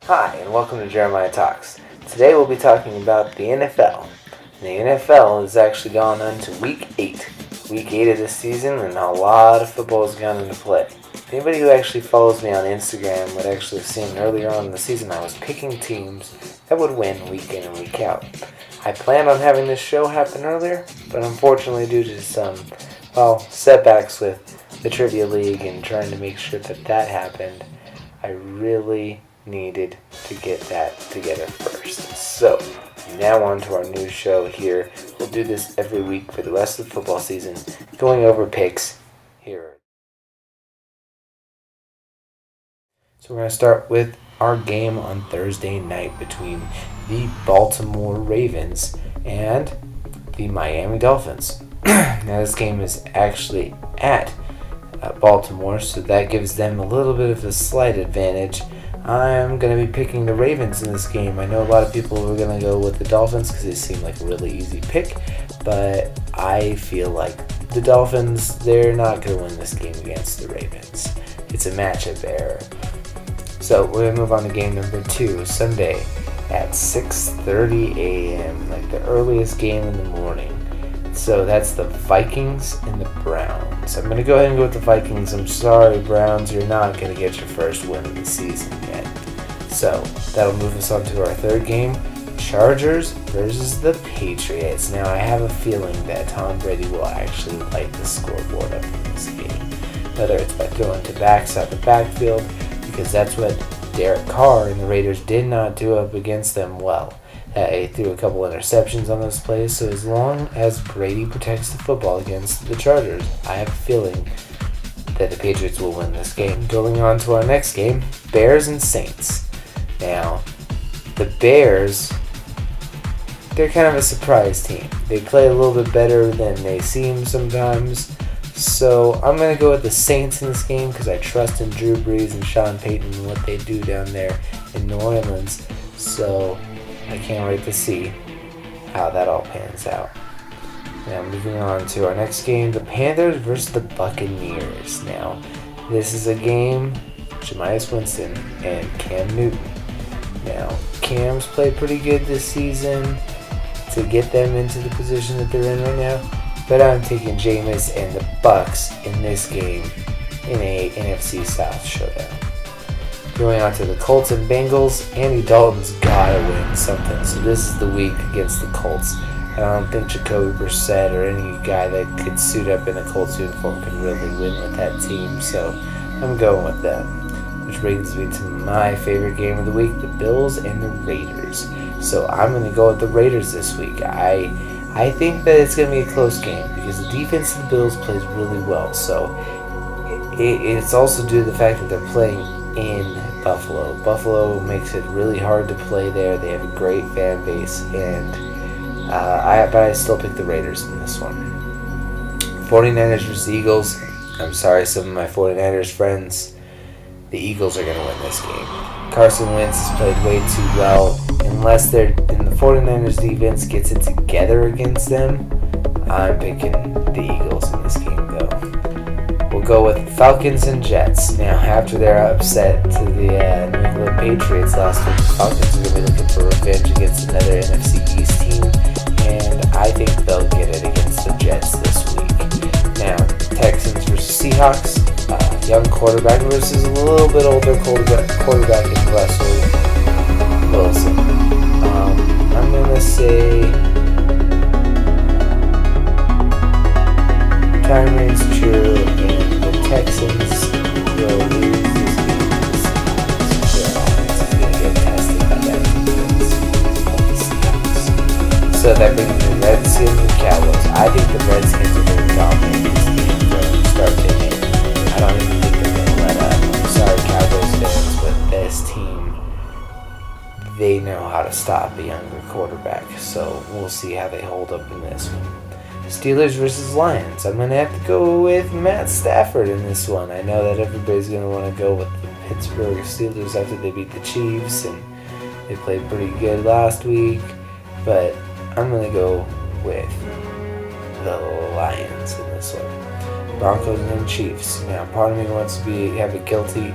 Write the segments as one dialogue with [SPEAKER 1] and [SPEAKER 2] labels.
[SPEAKER 1] Hi, and welcome to Jeremiah Talks. Today we'll be talking about the NFL. The NFL has actually gone on to Week 8. Week 8 of this season, and a lot of football has gone into play. Anybody who actually follows me on Instagram would actually have seen earlier on in the season I was picking teams that would win week in and week out. I planned on having this show happen earlier, but unfortunately due to some, setbacks with the Trivia League and trying to make sure that happened, I really needed to get that together first. So, now on to our new show here. We'll do this every week for the rest of the football season, going over picks here. So we're going to start with our game on Thursday night between the Baltimore Ravens and the Miami Dolphins. Now this game is actually at Baltimore, so that gives them a little bit of a slight advantage. I'm going to be picking the Ravens in this game. I know a lot of people are going to go with the Dolphins because they seem like a really easy pick, but I feel like the Dolphins, they're not going to win this game against the Ravens. It's a matchup error. So we're going to move on to game number 2, Sunday at 6:30 a.m., like the earliest game in the morning. So that's the Vikings and the Browns. I'm going to go ahead and go with the Vikings. I'm sorry, Browns, you're not going to get your first win of the season yet. So that'll move us on to our third game, Chargers versus the Patriots. Now I have a feeling that Tom Brady will actually light the scoreboard up in this game, whether it's by throwing to backs out the backfield, because that's what Derek Carr and the Raiders did not do up against them well. He threw a couple interceptions on those plays, so as long as Brady protects the football against the Chargers, I have a feeling that the Patriots will win this game. Going on to our next game, Bears and Saints. Now, the Bears, they're kind of a surprise team. They play a little bit better than they seem sometimes, so I'm going to go with the Saints in this game because I trust in Drew Brees and Sean Payton and what they do down there in New Orleans. So I can't wait to see how that all pans out. Now moving on to our next game, the Panthers versus the Buccaneers. Now this is a game, Jameis Winston and Cam Newton. Now Cam's played pretty good this season to get them into the position that they're in right now, but I'm taking Jameis and the Bucs in this game in a NFC South showdown. Going on to the Colts and Bengals, Andy Dalton's gotta win something. So this is the week against the Colts. I don't think Jacoby Brissett or any guy that could suit up in a Colts uniform could really win with that team. So I'm going with them. Which brings me to my favorite game of the week, the Bills and the Raiders. So I'm going to go with the Raiders this week. I think that it's going to be a close game because the defense of the Bills plays really well. So it's also due to the fact that they're playing in Buffalo. Buffalo makes it really hard to play there. They have a great fan base, and I still pick the Raiders in this one. 49ers versus Eagles. I'm sorry, some of my 49ers friends. The Eagles are going to win this game. Carson Wentz has played way too well. Unless the 49ers defense gets it together against them, I'm picking the Eagles in this game, though. We'll go with Falcons and Jets. Now, after their upset to the New England Patriots last week, the Falcons are going to be looking for revenge against another NFC East team, and I think they'll get it against the Jets this week. Now, Texans versus Seahawks. Young quarterback versus a little bit older quarterback in Russell Wilson. I'm going to say time remains true, and the Texans will lose this game. Their offense is going to get tested by that defense of the Seahawks. So that brings the Redskins and Cowboys. I think the Redskins are going to dominate this game from start to end. I don't even think they're going to let up. I'm sorry, Cowboys fans, but this team, they know how to stop a younger quarterback. So we'll see how they hold up in this one. Steelers versus Lions. I'm going to have to go with Matt Stafford in this one. I know that everybody's going to want to go with the Pittsburgh Steelers after they beat the Chiefs, and they played pretty good last week, but I'm going to go with the Lions in this one. Broncos and Chiefs. Now, part of me wants to have a guilty,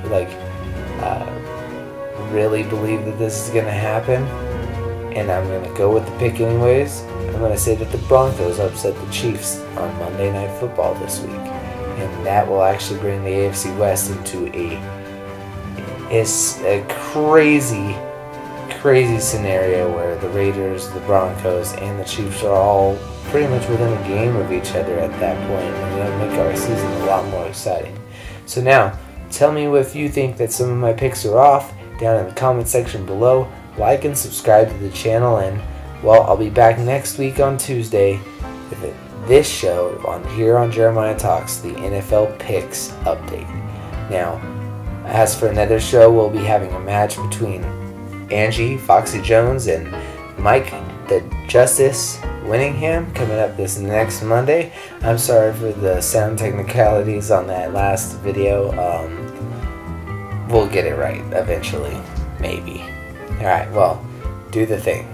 [SPEAKER 1] really believe that this is going to happen, and I'm going to go with the pick anyways. I'm going to say that the Broncos upset the Chiefs on Monday Night Football this week, and that will actually bring the AFC West into a crazy scenario where the Raiders, the Broncos, and the Chiefs are all pretty much within a game of each other at that point, and it'll make our season a lot more exciting. So now, tell me if you think that some of my picks are off down in the comment section below. Like and subscribe to the channel, and well, I'll be back next week on Tuesday with this show here on Jeremiah Talks, the NFL Picks Update. Now, as for another show, we'll be having a match between Angie Foxy Jones and Mike the Justice Winningham coming up this next Monday. I'm sorry for the sound technicalities on that last video. We'll get it right eventually, maybe. Alright, well, do the thing.